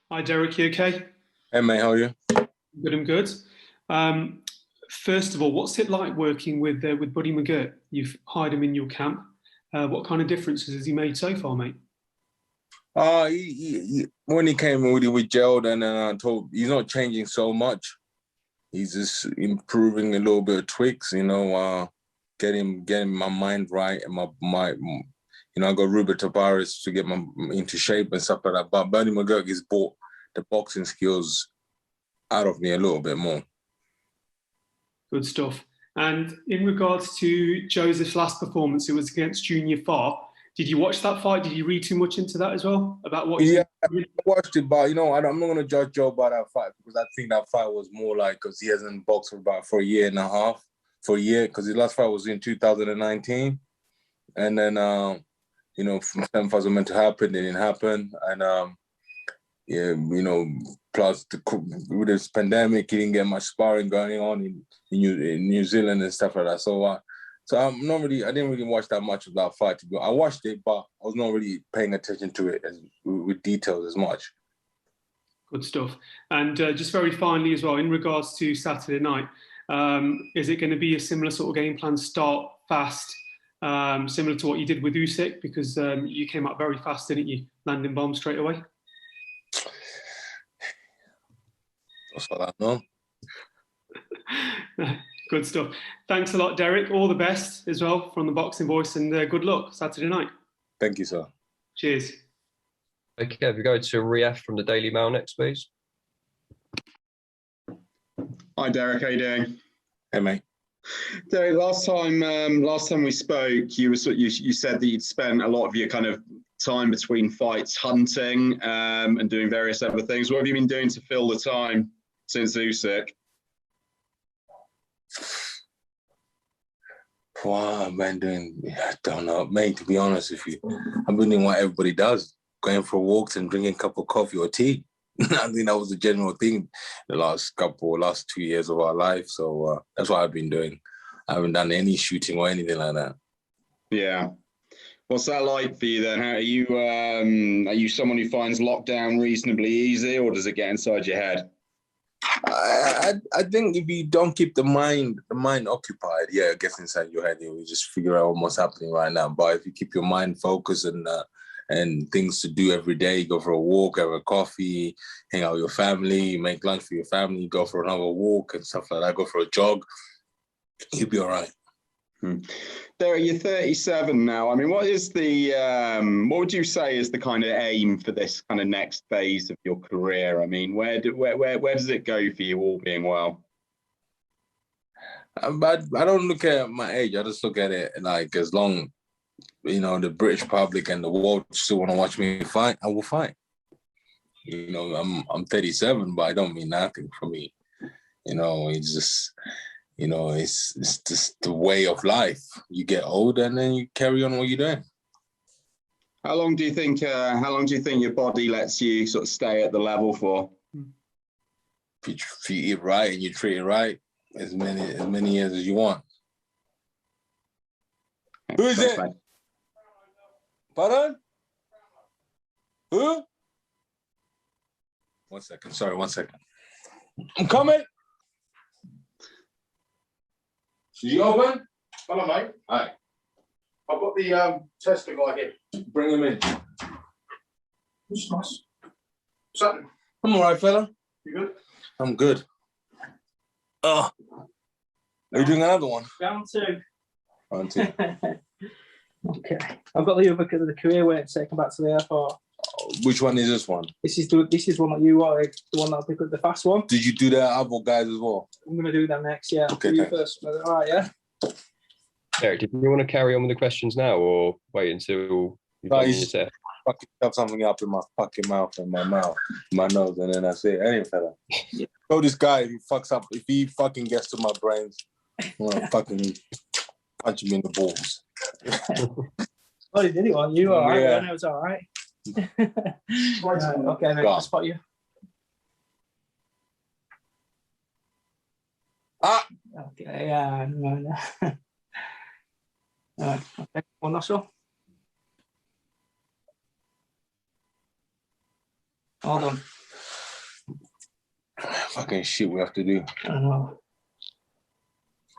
Hi, Derek. You okay? Hey mate, how are you? Good. I'm good. Um, First of all, what's it like working with Buddy McGirt? You've hired him in your camp. What kind of differences has he made so far, mate? When he came in with gelled and then I told he's not changing so much. He's just improving a little bit of tweaks, getting my mind right and I got Ruben Tabares to get my into shape and stuff like that. But Bernie McGurk has brought the boxing skills out of me a little bit more. Good stuff. And in regards to Joseph's last performance, it was against Junior Farr. Did you watch that fight? Did you read too much into that as well about what he's? Yeah, I watched it, but I'm not gonna judge Joe by that fight because I think that fight was more like because he hasn't boxed for a year and a half, because his last fight was in 2019, and then some fights were meant to happen, they didn't happen, and plus with this pandemic, he didn't get much sparring going on in New Zealand and stuff like that. So I didn't really watch that much of that fight. I watched it, but I was not really paying attention to it with details as much. Good stuff. And just very finally as well, in regards to Saturday night, is it going to be a similar sort of game plan, start fast, similar to what you did with Usyk? Because you came out very fast, didn't you? Landing bombs straight away. That's what I know. Good stuff. Thanks a lot, Derek. All the best as well from the Boxing Voice, and good luck Saturday night. Thank you, sir. Cheers. Okay, we go to Riaf from the Daily Mail next, please. Hi, Derek. How you doing? Hey, mate. Derek, last time we spoke, you said that you'd spent a lot of your kind of time between fights hunting and doing various other things. What have you been doing to fill the time since Usyk? Wow, I've been doing, I don't know, mate, to be honest with you, I've been doing what everybody does, going for walks and drinking a cup of coffee or tea. I think that was the general thing the last 2 years of our life. So that's what I've been doing. I haven't done any shooting or anything like that. Yeah. What's that like for you then? How are you someone who finds lockdown reasonably easy, or does it get inside your head? I think if you don't keep the mind occupied, yeah, it gets inside your head. You just figure out what's happening right now. But if you keep your mind focused and things to do every day, go for a walk, have a coffee, hang out with your family, make lunch for your family, go for another walk and stuff like that, go for a jog, you'll be all right. Derek, you're 37 now. I mean, what would you say is the kind of aim for this kind of next phase of your career? I mean, where does it go for you, all being well? But I don't look at my age. I just look at it like as long, the British public and the world still want to watch me fight, I will fight. I'm 37, but I don't mean nothing for me. It's just. It's just the way of life. You get older and then you carry on what you're doing. How long do you think your body lets you sort of stay at the level for? If you eat right and you treat it right, as many years as you want. Who is it? Mate. Pardon? Who? 1 second. Sorry, 1 second. I'm coming. Is he open? Hello, mate. Hi. I've got the tester guy here. Bring him in. That's nice. What's happening? I'm all right, fella. You good? I'm good. Oh. Are you doing another one? Round two. Round two. Okay. I've got the career wait to come back to the airport. Which one is this one? This is one that you wanted, the one that'll pick up the fast one. Did you do the other guys as well? I'm gonna do that next, yeah. Okay. You first. All right, yeah. Derek, did you want to carry on with the questions now or wait until you've done your test? Fucking shove something up in my fucking mouth and my nose, and then I say, anyway, fella. Yeah. So this guy, if he fucking gets to my brains, I'm gonna fucking punch him in the balls. Oh, he did it on you, all right? Yeah. I know it's all right. Right, okay, mate, I'll spot you. Ah! Okay, yeah, no. Okay, one nostril. Hold on. fucking shit we have to do. I know.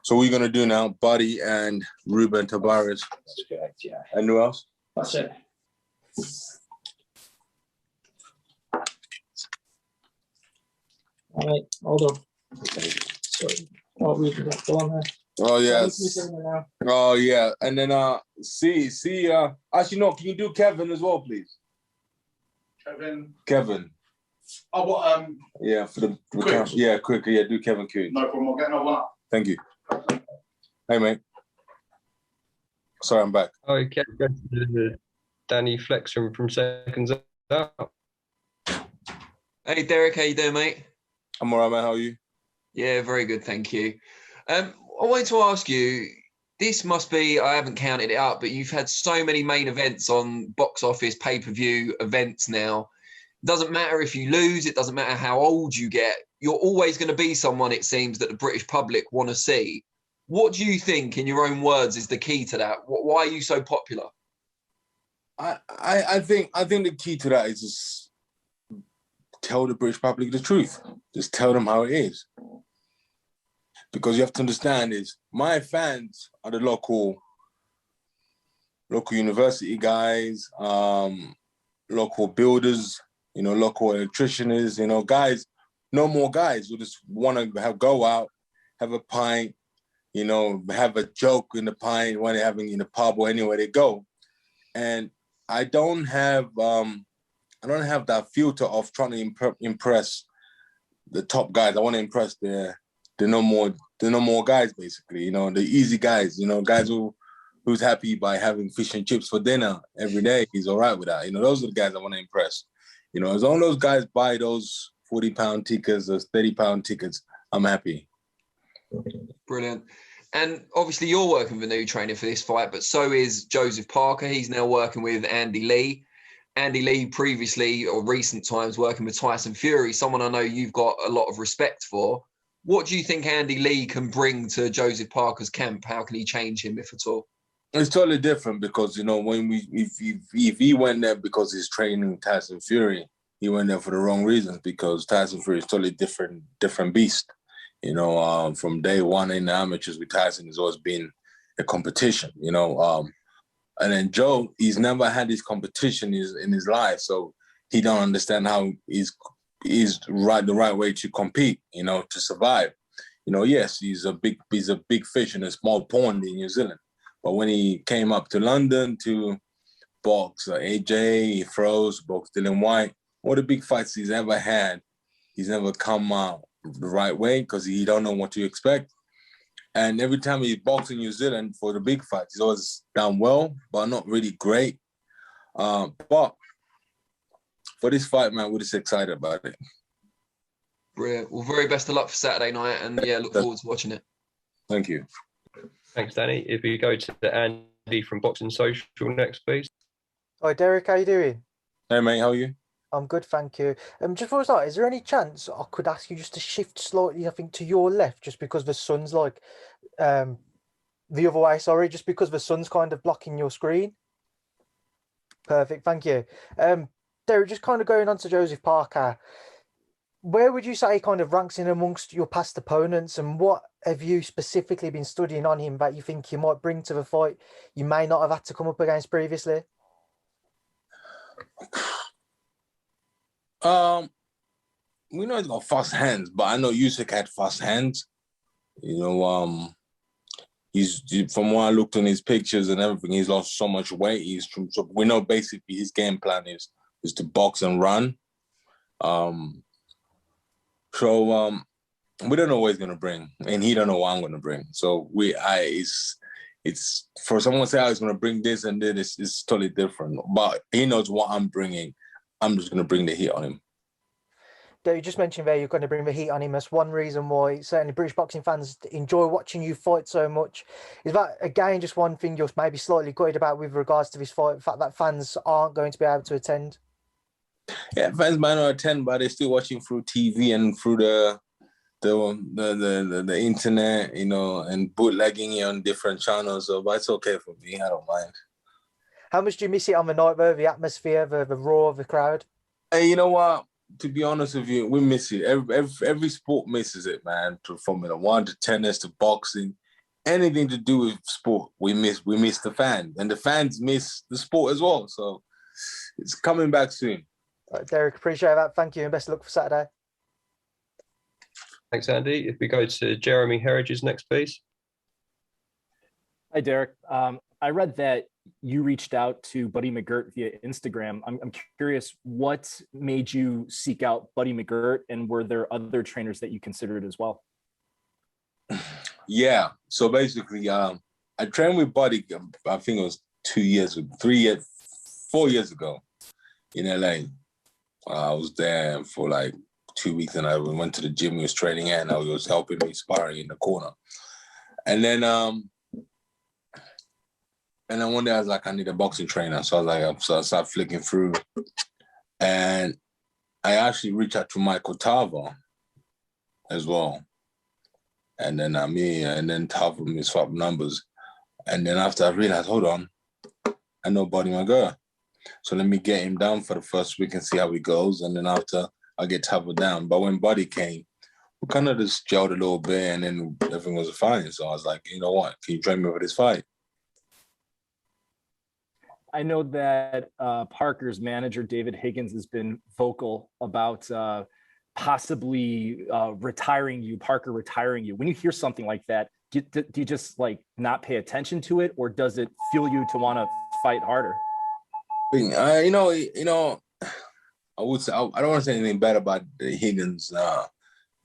So what are you gonna do now? Buddy and Ruben Tavares. That's correct, yeah. And who else? That's it. All right, hold on. Sorry. Oh, we can go on there. Oh yes. Oh yeah. And then actually no, can you do Kevin as well, please? Kevin. Oh, what? Yeah, for the Quick. yeah, quicker. Yeah, do Kevin Kuhn. No problem. I'll get another one up. Thank you. Hey mate. Sorry, I'm back. Okay, go to Danny Flex from Seconds Out. Hey Derek, how you doing, mate? I'm alright, man. How are you? Yeah, very good, thank you. I wanted to ask you, this must be, I haven't counted it up, but you've had so many main events on box office, pay-per-view events now. It doesn't matter if you lose, it doesn't matter how old you get, you're always going to be someone, it seems, that the British public want to see. What do you think, in your own words, is the key to that? Why are you so popular? I think the key to that is just tell the British public the truth. Just tell them how it is. Because you have to understand is my fans are the local university guys, local builders, local electricians, guys, no more guys who just want to go out, have a pint, have a joke in the pint when they're having in the pub or anywhere they go. And I don't have that filter of trying to impress the top guys. I want to impress the no more guys, basically, the easy guys, guys who's happy by having fish and chips for dinner every day. He's all right with that. Those are the guys I want to impress. As long as those guys buy those 40-pound tickets, those 30-pound tickets, I'm happy. Brilliant. And obviously you're working with a new trainer for this fight, but so is Joseph Parker. He's now working with Andy Lee. Andy Lee previously, or recent times, working with Tyson Fury, someone I know you've got a lot of respect for. What do you think Andy Lee can bring to Joseph Parker's camp? How can he change him, if at all? It's totally different because, when if he went there because he's training Tyson Fury, he went there for the wrong reasons, because Tyson Fury is totally different beast. From day one in the amateurs with Tyson, has always been a competition, and then Joe, he's never had this competition in his life, so he don't understand how is the right way to compete, to survive. Yes, he's a big fish in a small pond in New Zealand. But when he came up to London to box AJ, he froze, boxed Dylan White, all the big fights he's ever had, he's never come out the right way because he don't know what to expect. And every time he boxed in New Zealand for the big fights, he's always done well, but not really great. But for this fight, man, we're just excited about it. Brilliant. Well, very best of luck for Saturday night, and yeah, look forward to watching it. Thank you. Thanks, Danny. If we go to Andy from Boxing Social next, please. Hi, Derek. How you doing? Hey, mate. How are you? I'm good, thank you. Just before I start, is there any chance I could ask you just to shift slightly, I think, to your left, just because the sun's like the other way, sorry, just because the sun's kind of blocking your screen? Perfect, thank you. Derek, just kind of going on to Joseph Parker, where would you say he kind of ranks in amongst your past opponents, and what have you specifically been studying on him that you think you might bring to the fight you may not have had to come up against previously? We know he's got fast hands, but I know Usyk had fast hands. He's, from what I looked on his pictures and everything, he's lost so much weight. So we know basically his game plan is to box and run. So we don't know what he's gonna bring, and he don't know what I'm gonna bring. So it's for someone to say I was gonna bring this and this is totally different. But he knows what I'm bringing. I'm just gonna bring the heat on him. You just mentioned there you're going to bring the heat on him. That's one reason why certainly British boxing fans enjoy watching you fight so much. Is that, again, just one thing you're maybe slightly gutted about with regards to this fight, the fact that fans aren't going to be able to attend? Yeah, fans might not attend, but they're still watching through TV and through the internet, and bootlegging it on different channels. So, but it's okay for me. I don't mind. How much do you miss it on the night, though? The atmosphere, the roar of the crowd? Hey, you know what? to be honest with you, we miss it. Every sport misses it, man. To Formula One to tennis to boxing, anything to do with sport, we miss the fans, and the fans miss the sport as well. So it's coming back soon. Derek, appreciate that. Thank you, and best of luck for Saturday. Thanks, Andy. If we go to Jeremy Herridges next, please. Hi, Derek. I read that you reached out to Buddy McGirt via Instagram. I'm curious, what made you seek out Buddy McGirt, and were there other trainers that you considered as well? Yeah. So basically, I trained with Buddy, I think it was 4 years ago in LA. I was there for like 2 weeks, and I went to the gym. He was training, and I was helping me sparring in the corner. And then one day I was like, I need a boxing trainer. So I started flicking through, and I actually reached out to Michael Tarver as well. And then Tarver and me swapped numbers. And then after I realized, hold on, I know Buddy McGirt. So let me get him down for the first week and see how he goes. And then after, I get Tarver down. But when Buddy came, we kind of just gelled a little bit, and then everything was fine. So I was like, you know what? Can you train me for this fight? I know that Parker's manager, David Higgins, has been vocal about possibly retiring you, Parker retiring you. When you hear something like that, do you just like not pay attention to it, or does it fuel you to want to fight harder? I would say, I don't want to say anything bad about Higgins.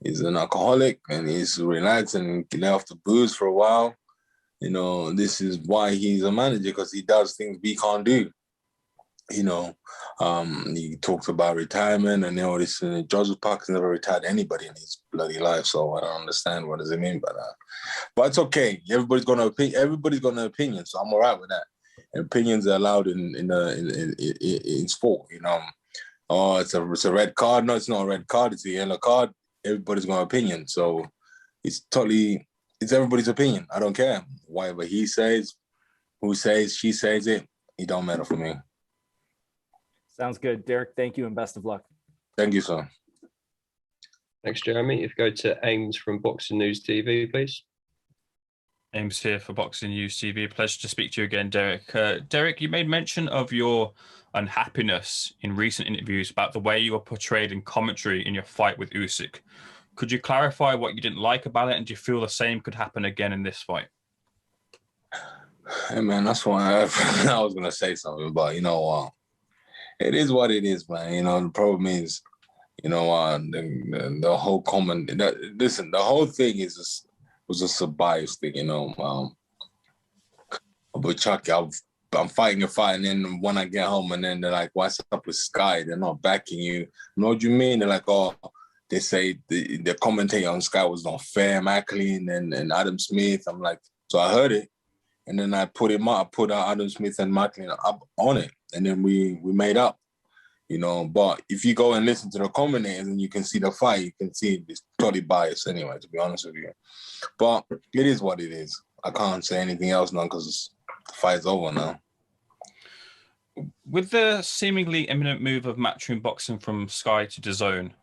He's an alcoholic, and he's relaxed and get off the booze for a while. You know, this is why he's a manager, because he does things we can't do. You know, he talks about retirement and all this. Joseph Parker's never retired anybody in his bloody life, so I don't understand what does it mean by that. But it's okay. Everybody's got an opinion, so I'm all right with that. Opinions are allowed in sport. You know, oh, it's a red card. No, it's not a red card. It's a yellow card. Everybody's got an opinion, so it's everybody's opinion. I don't care. Whatever he says, who says, she says it don't matter for me. Sounds good. Derek, thank you and best of luck. Thank you, sir. Thanks, Jeremy. If you go to Ames from Boxing News TV, please. Ames here for Boxing News TV. Pleasure to speak to you again, Derek. Derek, you made mention of your unhappiness in recent interviews about the way you were portrayed in commentary in your fight with Usyk. Could you clarify what you didn't like about it, and do you feel the same could happen again in this fight? Hey, man, that's why I was going to say something, but you know, it is what it is, man. You know, the problem is, you know, the whole comment. Listen, the whole thing was just a bias thing, you know. But Chucky, I'm fighting a fight, and then when I get home, and then they're like, "What's up with Sky? They're not backing you." You know what you mean? They're like, "Oh." They say the commentator on Sky was not fair, Macklin and Adam Smith. I'm like, so I heard it, and then I put him up. I put Adam Smith and Macklin up on it, and then we made up, you know. But if you go and listen to the commentators and you can see the fight, you can see it's totally biased anyway, to be honest with you. But it is what it is. I can't say anything else now because the fight's over now. With the seemingly imminent move of Matchroom Boxing from Sky to DAZN,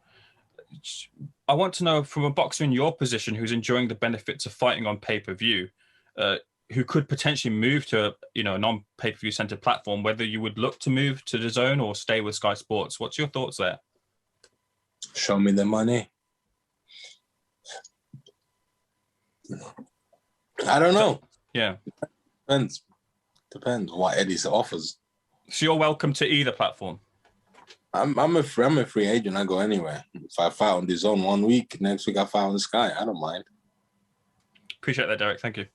I want to know, from a boxer in your position who's enjoying the benefits of fighting on pay-per-view, who could potentially move to a non-pay-per-view centered platform, whether you would look to move to DAZN or stay with Sky Sports. What's your thoughts there? Show me the money. I don't know. Yeah. Depends what Eddie offers. So you're welcome to either platform? I'm a free agent. I go anywhere. If I fight on DAZN 1 week, next week I fight on the Sky. I don't mind. Appreciate that, Derek. Thank you.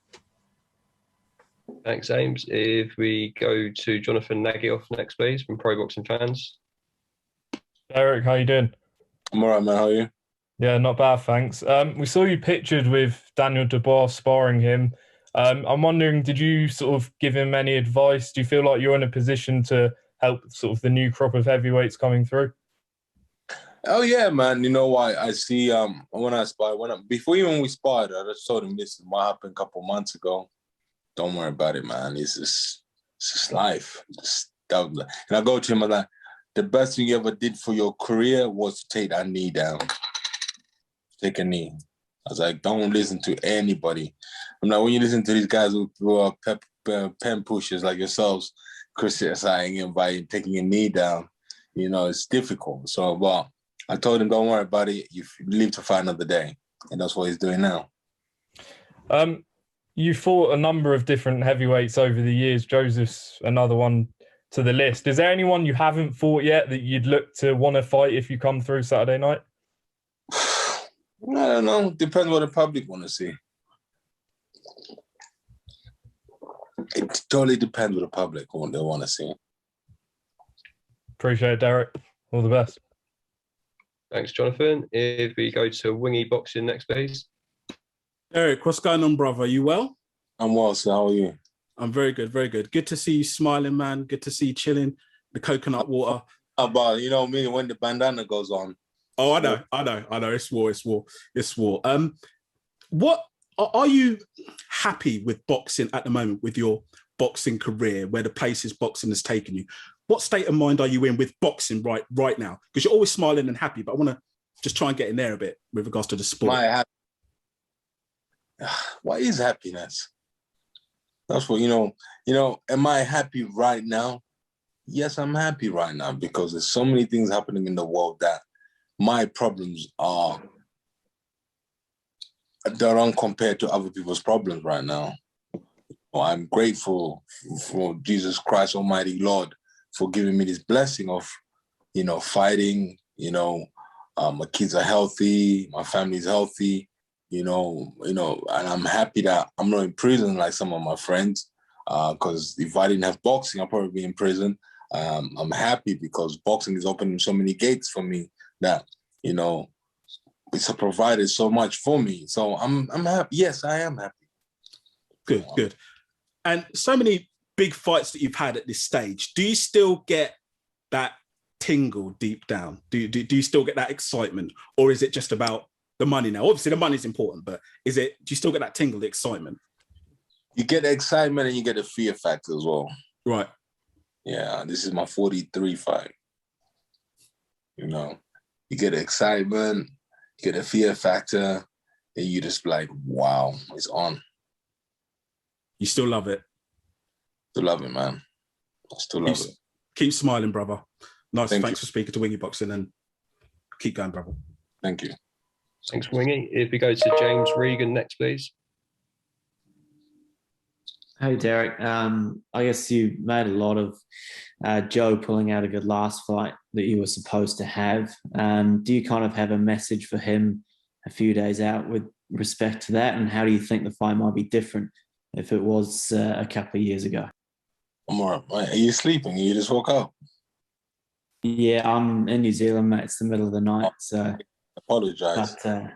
Thanks, Ames. If we go to Jonathan Nagyoff next, please, from Pro Boxing Fans. Derek, how you doing? I'm all right, man. How are you? Yeah, not bad, thanks. We saw you pictured with Daniel Dubois sparring him. I'm wondering, did you sort of give him any advice? Do you feel like you're in a position to help sort of the new crop of heavyweights coming through? Oh yeah, man. You know why? I see when I sparred, before even we sparred, I just told him this is what happened a couple months ago. Don't worry about it, man. It's just life. And I go to him, I'm like, the best thing you ever did for your career was to take that knee down. Take a knee. I was like, don't listen to anybody. I'm like, when you listen to these guys who are pen pushers like yourselves, criticizing him by taking a knee down, you know, it's difficult. So, but I told him, don't worry about it. You live to fight another day. And that's what he's doing now. You fought a number of different heavyweights over the years. Joseph's another one to the list. Is there anyone you haven't fought yet that you'd look to want to fight if you come through Saturday night? I don't know. Depends what the public want to see. It totally depends what the public what they want to see. Appreciate it, Derek. All the best. Thanks, Jonathan. If we go to Wingy Boxing next, please. Eric, what's going on, brother? You well? I'm well, sir. How are you? I'm very good, very good. Good to see you smiling, man. Good to see you chilling. The coconut water. But you know me, when the bandana goes on. Oh, I know. It's war. What are you happy with boxing at the moment, with your boxing career, where the places boxing has taken you? What state of mind are you in with boxing right now? Because you're always smiling and happy, but I want to just try and get in there a bit with regards to the sport. What is happiness? That's what, you know, am I happy right now? Yes, I'm happy right now because there's so many things happening in the world that my problems are compared to other people's problems right now. I'm grateful for Jesus Christ, Almighty Lord, for giving me this blessing of, you know, fighting, you know, my kids are healthy, my family's healthy, you know, and I'm happy that I'm not in prison like some of my friends, because if I didn't have boxing, I'd probably be in prison. I'm happy because boxing is opening so many gates for me that, you know, it's provided so much for me. So I'm happy. Yes, I am happy. Good. And so many big fights that you've had at this stage, do you still get that tingle deep down? Do you still get that excitement? Or is it just about the money now? Obviously the money is important, but do you still get that tingle, the excitement? You get the excitement and you get the fear factor as well. Right. Yeah, this is my 43 fight. You know, you get the excitement, you get the fear factor, and you just like, wow, it's on. You still love it? Still love it, man. I still love it. Keep smiling, brother. Nice. Thanks you for speaking to Wingy Boxing and keep going, brother. Thank you. Thanks, Wingy. If we go to James Regan next, please. Hey, Derek. I guess you made a lot of Joe pulling out a good last fight that you were supposed to have. Do you kind of have a message for him a few days out with respect to that? And how do you think the fight might be different if it was a couple of years ago? I'm all right. Are you sleeping? You just woke up? Yeah, I'm in New Zealand, mate. It's the middle of the night, so... Apologise. But,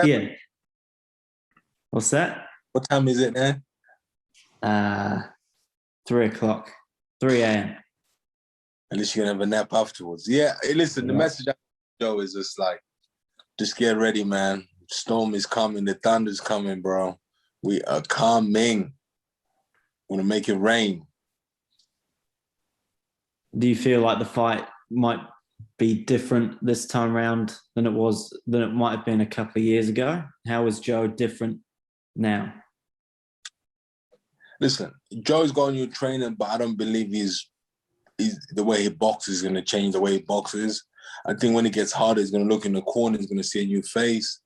yeah. What's that? What time is it now? 3 o'clock, 3 a.m. At least you can have a nap afterwards. Yeah, hey, listen, the message I Joe is just like, just get ready, man. Storm is coming. The thunder's coming, bro. We are coming. We're going to make it rain. Do you feel like the fight might be different this time around than it might have been a couple of years ago? How is Joe different now? Listen, Joe's got a new trainer, but I don't believe he's the way he boxes is going to change the way he boxes. I think when it gets harder, he's going to look in the corner, he's going to see a new face,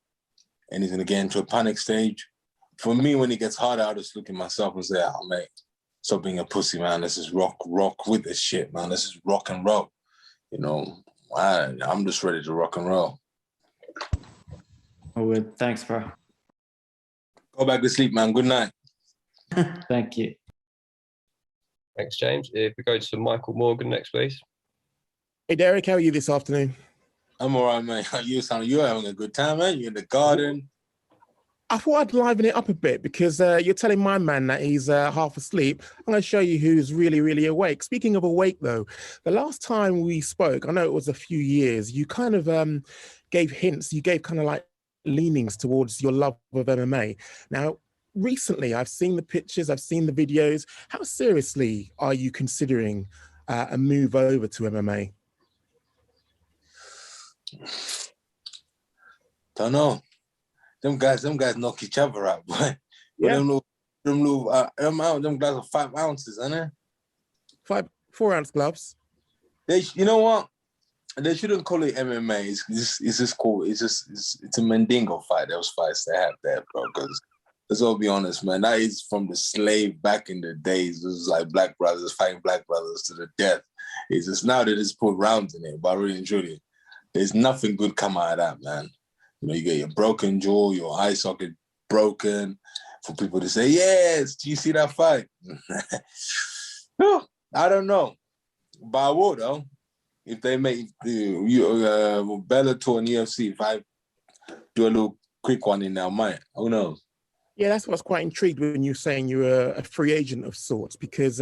and he's going to get into a panic stage. For me, when it gets harder, I just look at myself and say, oh, mate, stop being a pussy, man. Let's just rock with this shit, man. Let's just rock and roll. You know, I'm just ready to rock and roll. Oh, good. Thanks, bro. Go back to sleep, man. Good night. Thank you. Thanks, James. If we go to Michael Morgan next, please. Hey, Derek, how are you this afternoon? I'm all right, man. You're having a good time, man. You're in the garden. I thought I'd liven it up a bit because you're telling my man that he's half asleep. I'm going to show you who's really, really awake. Speaking of awake, though, the last time we spoke, I know it was a few years, you kind of gave hints, you gave kind of like leanings towards your love of MMA. Now, recently, I've seen the pictures, I've seen the videos. How seriously are you considering a move over to MMA? Don't know. Them guys knock each other out, boy. Yeah. Them guys are 5 ounces, aren't they? 4-ounce gloves. You know what? They shouldn't call it MMA. It's just cool. It's a Mandingo fight. Those fights they have there, bro. Because let's all be honest, man. That is from the slave back in the days. It was like black brothers fighting black brothers to the death. It's just now they just put rounds in it. But really and truly, there's nothing good come out of that, man. You know, you get your broken jaw, your eye socket broken. For people to say, yes, do you see that fight? I don't know. But I will, though. If they make Bellator and UFC, if I do a little quick one in there, I might. Who knows? Yeah, that's what's quite intrigued when you're saying you're a free agent of sorts, because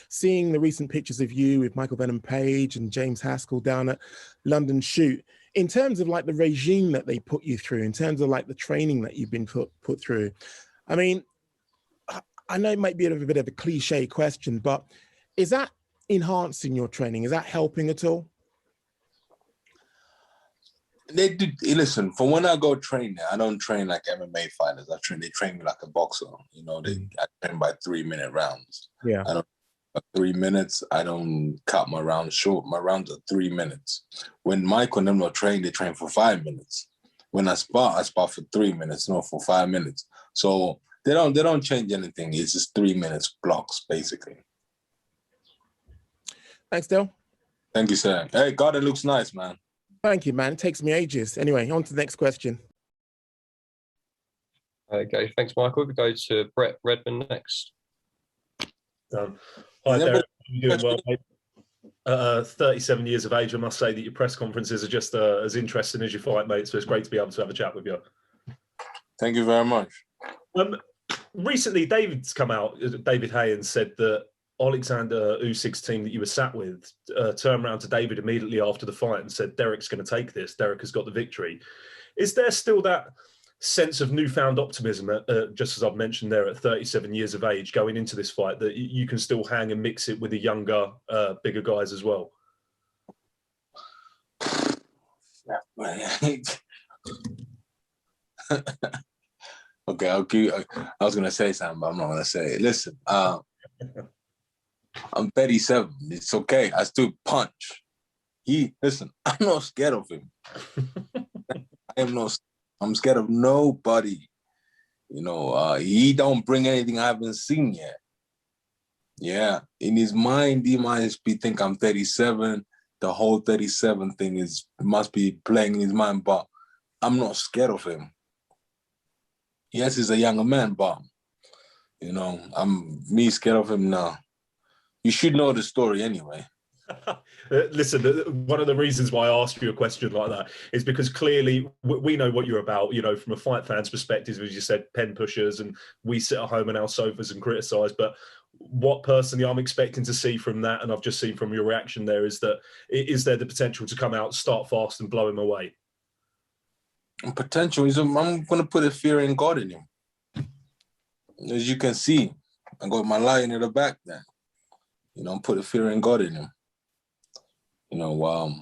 seeing the recent pictures of you with Michael Venom Page and James Haskell down at London Shoot, in terms of like the regime that they put you through, in terms of like the training that you've been put through, I mean, I know it might be a bit of a cliche question, but is that enhancing your training? Is that helping at all? They do. Listen, for when I go train there, I don't train like MMA fighters. They train me like a boxer. You know, I train by 3-minute rounds. Yeah. I don't 3 minutes. I don't cut my rounds short. My rounds are 3 minutes. When Mike and them not train, they train for 5 minutes. When I spar for 3 minutes, not for 5 minutes. So they don't change anything. It's just 3 minutes blocks, basically. Thanks, Dale. Thank you, sir. Hey, God, it looks nice, man. Thank you, man. It takes me ages. Anyway, on to the next question. Okay, thanks, Michael. We go to Brett Redmond next. Hi, Derek. You're doing well, mate. 37 years of age, I must say that your press conferences are just as interesting as your fight, mate. So it's great to be able to have a chat with you. Thank you very much. Recently, David Hay, and said that Alexander Usyk's team that you were sat with turned around to David immediately after the fight and said, Derek's going to take this. Derek has got the victory. Is there still that sense of newfound optimism, just as I've mentioned there, at 37 years of age going into this fight, that you can still hang and mix it with the younger, bigger guys as well? Okay, I was going to say something, but I'm not going to say it. Listen, I'm 37. It's okay. I still punch. Listen, I'm not scared of him. I'm scared of nobody. You know, he don't bring anything I haven't seen yet. Yeah, in his mind, he might think I'm 37. The whole 37 thing must be playing in his mind, but I'm not scared of him. Yes, he's a younger man, but you know, me scared of him now. You should know the story anyway. Listen, one of the reasons why I asked you a question like that is because clearly we know what you're about, you know, from a fight fan's perspective, as you said, pen pushers, and we sit at home on our sofas and criticize. But what personally I'm expecting to see from that, and I've just seen from your reaction there, is there the potential to come out, start fast and blow him away? Potential is I'm going to put a fear in God in him. As you can see, I got my lion in the back there. You know, put a fear in God in him. You know,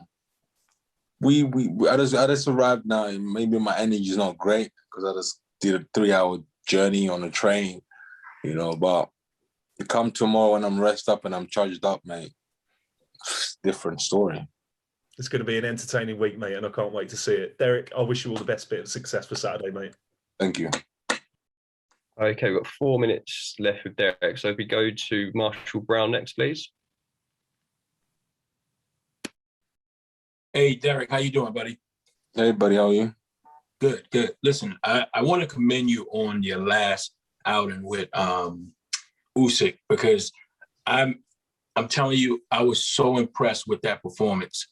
I just arrived now, and maybe my energy is not great because I just did a 3-hour journey on a train, you know, but you come tomorrow and I'm rested up and I'm charged up, mate. Different story. It's going to be an entertaining week, mate, and I can't wait to see it. Derek, I wish you all the best bit of success for Saturday, mate. Thank you. Okay, we've got 4 minutes left with Derek. So if we go to Marshall Brown next, please. Hey, Derek, how you doing, buddy? Hey, buddy, how are you? Good, good. Listen, I want to commend you on your last outing with Usyk, because I'm telling you, I was so impressed with that performance.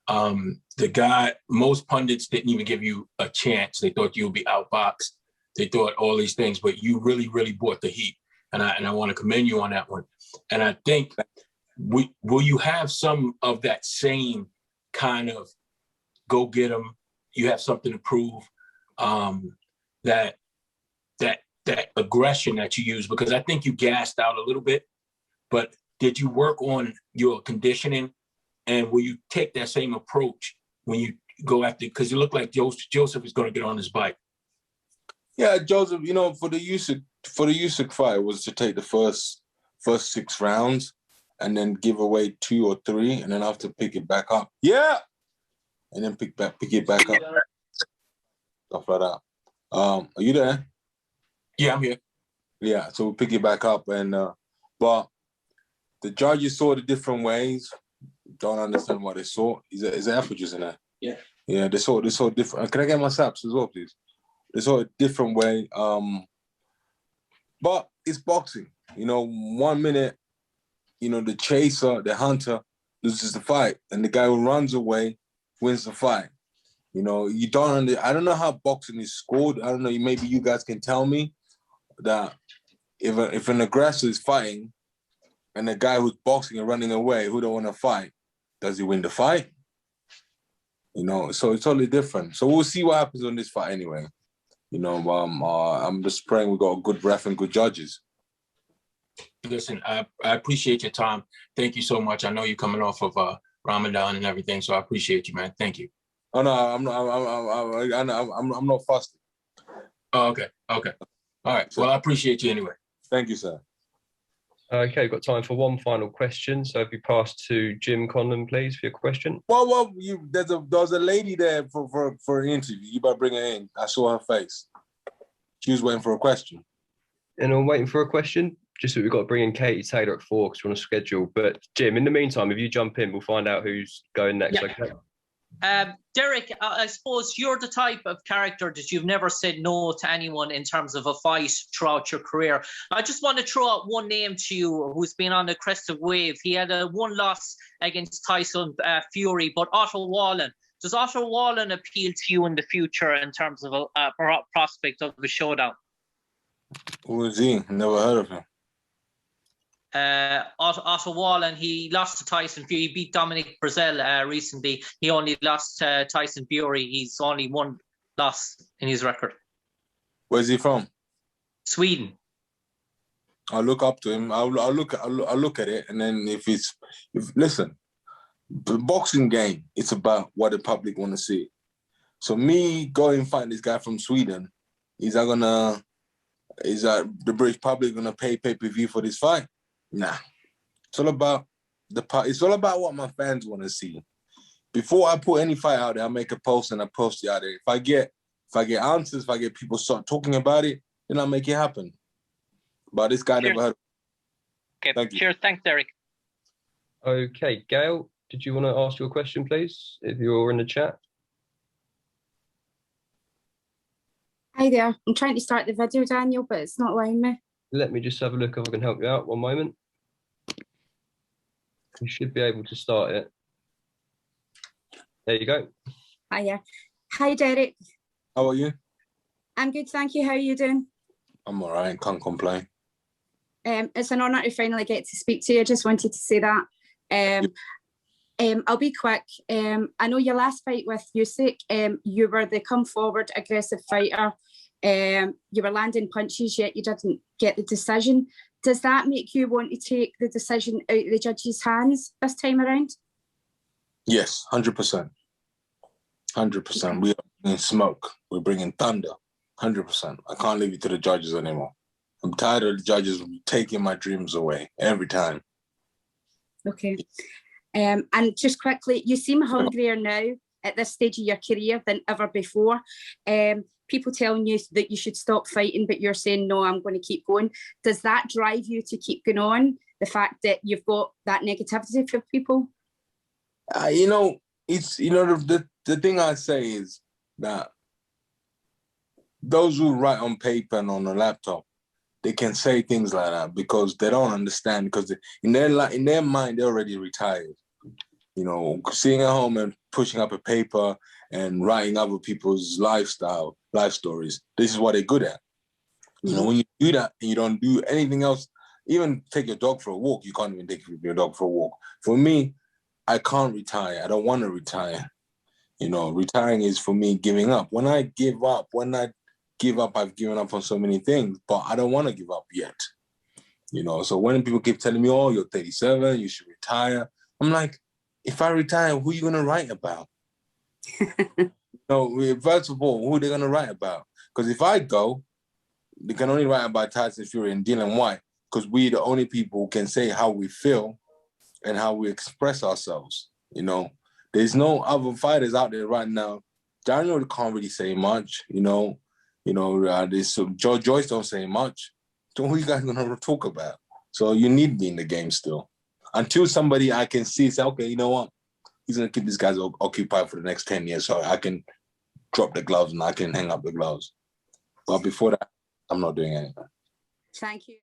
The guy, most pundits didn't even give you a chance. They thought you would be outboxed. They thought all these things, but you really, really brought the heat. And I want to commend you on that one. And I think, will you have some of that same kind of go get them, you have something to prove, that aggression that you use? Because I think you gassed out a little bit, but did you work on your conditioning, and will you take that same approach when you go after? Because you look like Joseph is going to get on his bike. Yeah, Joseph. You know, for the Usyk fight was to take the first 6 rounds, and then give away 2 or 3, and then have to pick it back up. Yeah, and then pick it back up. Stuff like that. Are you there? Yeah, I'm here. Yeah, so we pick it back up, and but the judges saw the different ways. Don't understand what they saw. Is there apple juice in there? Yeah. Yeah, they saw different. Can I get my saps as well, please? They saw a different way. But it's boxing. You know, 1 minute, you know, the chaser, the hunter loses the fight, and the guy who runs away wins the fight. You know, I don't know how boxing is scored. I don't know. Maybe you guys can tell me that if an aggressor is fighting and the guy who's boxing and running away, who don't want to fight, does he win the fight? You know, so it's totally different. So we'll see what happens on this fight anyway. You know, I'm just praying we got a good ref and good judges. Listen, I appreciate your time. Thank you so much. I know you're coming off of Ramadan and everything, so I appreciate you, man. Thank you. Oh no, I'm not fasting. Oh, okay. All right. Well, I appreciate you anyway. Thank you, sir. Okay, we've got time for one final question. So if you pass to Jim Conlon, please, for your question. Well, there's a lady there for an interview. You better bring her in. I saw her face. She was waiting for a question. And I'm waiting for a question. Just that we've got to bring in Katie Taylor at 4 because we're on a schedule. But Jim, in the meantime, if you jump in, we'll find out who's going next. Yeah. Okay. Derek, I suppose you're the type of character that you've never said no to anyone in terms of a fight throughout your career. I just want to throw out one name to you who's been on the crest of wave. He had a 1 loss against Tyson Fury, but Otto Wallin. Does Otto Wallin appeal to you in the future in terms of a prospect of a showdown? Who is he? Never heard of him. Otto Wallin, he lost to Tyson Fury. He beat Dominic Breazeale recently. He only lost to Tyson Fury. He's only 1 loss in his record. Where's he from? Sweden. I'll look up to him. I'll look at it, and then listen, the boxing game, it's about what the public want to see. So me going and find this guy from Sweden, is the British public gonna pay pay-per-view for this fight? Nah. It's all about what my fans want to see. Before I put any fight out there, I make a post and I post it out there. If I get answers, if I get people start talking about it, then I'll make it happen. But this guy never heard. Okay. Thank you. Cheers. Thanks, Derek. Okay, Gail, did you want to ask your question, please, if you're in the chat? Hi there. I'm trying to start the video, Daniel, but it's not allowing me. Let me just have a look if I can help you out. One moment. You should be able to start it. There you go. Hiya. Hi, Derek. How are you? I'm good, thank you. How are you doing? I'm all right. Can't complain. It's an honour to finally get to speak to you. I just wanted to say that. I'll be quick. I know your last fight with Usyk, you were the come forward, aggressive fighter. You were landing punches, yet you didn't get the decision. Does that make you want to take the decision out of the judges' hands this time around? Yes, 100%. 100%. We are bringing smoke. We're bringing thunder. 100%. I can't leave it to the judges anymore. I'm tired of the judges taking my dreams away every time. Okay. And just quickly, you seem hungrier now at this stage of your career than ever before. People telling you that you should stop fighting, but you're saying, no, I'm going to keep going. Does that drive you to keep going on? The fact that you've got that negativity for people? The thing I say is that those who write on paper and on a laptop, they can say things like that because they don't understand, because in their mind, they're already retired. You know, sitting at home and pushing up a paper and writing other people's life stories, this is what they're good at. You know, when you do that and you don't do anything else, even take your dog for a walk, you can't even take your dog for a walk. For me, I can't retire. I don't want to retire. You know, retiring is for me giving up. When I give up, I've given up on so many things, but I don't want to give up yet. You know, so when people keep telling me, oh, you're 37, you should retire. I'm like, if I retire, who are you going to write about? No, first of all, who are they going to write about? Because if I go, they can only write about Tyson Fury and Dylan White, because we're the only people who can say how we feel and how we express ourselves. You know, there's no other fighters out there right now. Daniel can't really say much, there's Joyce don't say much. So who are you guys gonna talk about? So you need me in the game still. Until somebody I can see say, okay, you know what? He's gonna keep these guys occupied for the next 10 years. So I can drop the gloves and I can hang up the gloves. But before that, I'm not doing anything. Thank you.